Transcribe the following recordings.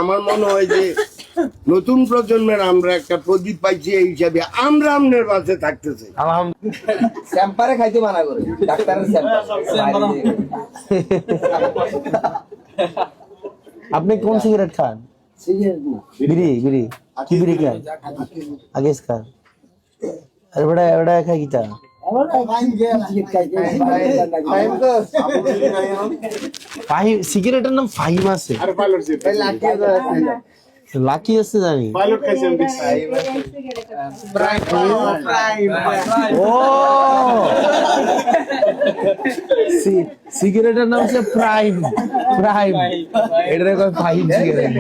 আমার মনে হয় যে নতুন প্রজন্মের আমরা একটা প্রদীপ পাইছি এই হিসাবে আমরা আমনের বাসে থাকতেছি। স্যাম্পারে খাইতে মানা করে ডাক্তারের স্যাম্পার। আপনি কোন সিগারেট খান? বিড়ি বিড়ি কি বিড়ি খান? আগে খান। আরে বড় বড় খাই কিটা ফাহিম সিগারেটের নাম ফাহিম আছে। লাকি আছে জানি। ও সিগারেটের নাম হচ্ছে প্রাইম। প্রাইম এটা কয় ফাহিম সিগারেট।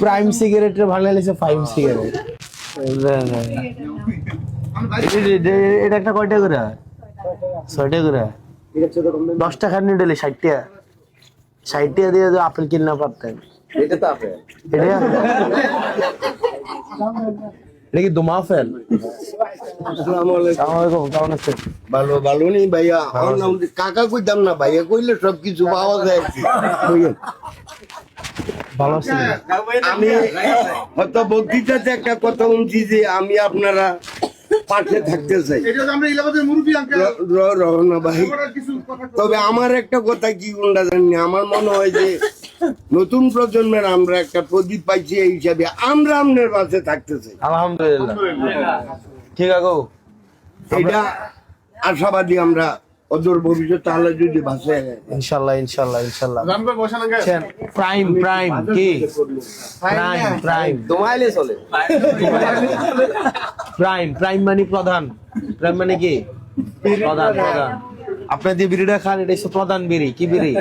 প্রাইম সিগারেটের বাংলা লিখছে ফাহিম সিগারেট। এটা একটা কয়টা করে? 6টা করে। 10 টাকা নিডেলে 60 টাকা। 60 টাকা দিয়ে আপেল কিনা পারতেন। এটা তো আপেল। এটা কি দোমা আপেল? আসসালামু আলাইকুম। কেমন আছেন? ভালো ভালো নেই ভাইয়া। আমার নাম কাকা কইতাম না, ভাইয়া কইলে সবকিছু পাওয়া যায়। ভালো আছেন? আমি হয়তো বক্তৃতাতে একটা কথা বলছি যে আমি আপনারা পাশে থাকতে চাই রহনা ভাই। তবে আমার একটা কথা কি কোনটা জানি, আমার মনে হয় যে নতুন প্রজন্মের আমরা একটা প্রদীপ পাইছি এই হিসাবে আমরা আমনের বাসে থাকতে চাই। আলহামদুলিল্লাহ ঠিক আছে। এটা আশাবাদী আমরা অদূর ভবিষ্যৎ তাহলে যদি বাসায় ইনশাআল্লাহ ইনশাআল্লাহ ইনশাআল্লাহ। প্রাইম প্রাইম কি প্রাইম প্রাইম দমাইলে চলে। প্রাইম প্রাইম মানে প্রধান। প্রাইম মানে কি প্রধান। প্রধান আপনি যে বিড়িটা খান এটা হচ্ছে প্রধান বিড়ি। কি বিড়ি?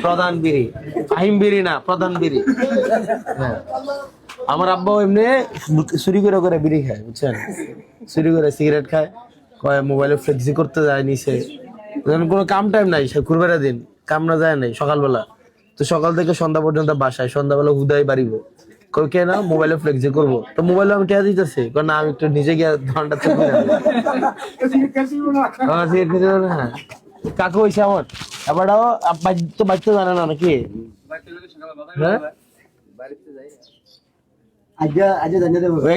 প্রধান বিড়ি। ফাহিম বিড়ি না, প্রধান বিড়ি। হ্যাঁ আমার আব্বাও এমনি চুরি করে করে বিড়ি খায়, বুঝছেন? চুরি করে সিগারেট খায়, কয় মোবাইলে ফ্লেক্সি করতে যায় নিচে। যখন কোনো কাম টাইম নাই, সে কুরবানের দিন কাম না যায় নাই সকালবেলা, তো সকাল থেকে সন্ধ্যা পর্যন্ত বাসায়, সন্ধ্যাবেলা হুদাই বাড়িব। কই কে না মোবাইলে ফ্লেক্সি করবো, তো মোবাইলে আমি টেয়া দিতেছি, না আমি একটু নিজে গিয়ে ধরনটা চেক করে হ্যাঁ কাকু হয়েছে আমার এবারও তো বাড়িতে জানে না নাকি? হ্যাঁ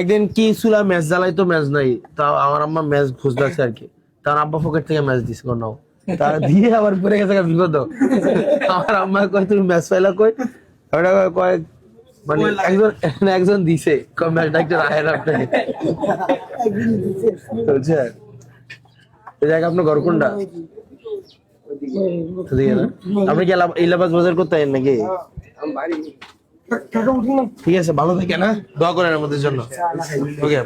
একদিন কি চুলা ম্যাচ জ্বালাইতো, ম্যাচ নাই, তা আমার আম্মা ম্যাচ খুঁজতেছে আর কি, তার আব্বা পকেট থেকে ম্যাচ দিস নাও, তা দিয়ে আবার পরে গেছে বিপদ। আমার আম্মা কয় তুমি ম্যাচ পাইলা কই? কয় মানে একজন দিছে ম্যাচটা একটু রাহের আপনি বুঝছেন? আপনার ঘর কোনটা? আপনি কি ইলাহাবাদ বাজার করতে আছেন নাকি? ঠিক আছে ভালো থাকেন, হ্যাঁ দোয়া করেন আমাদের জন্য। ওকে।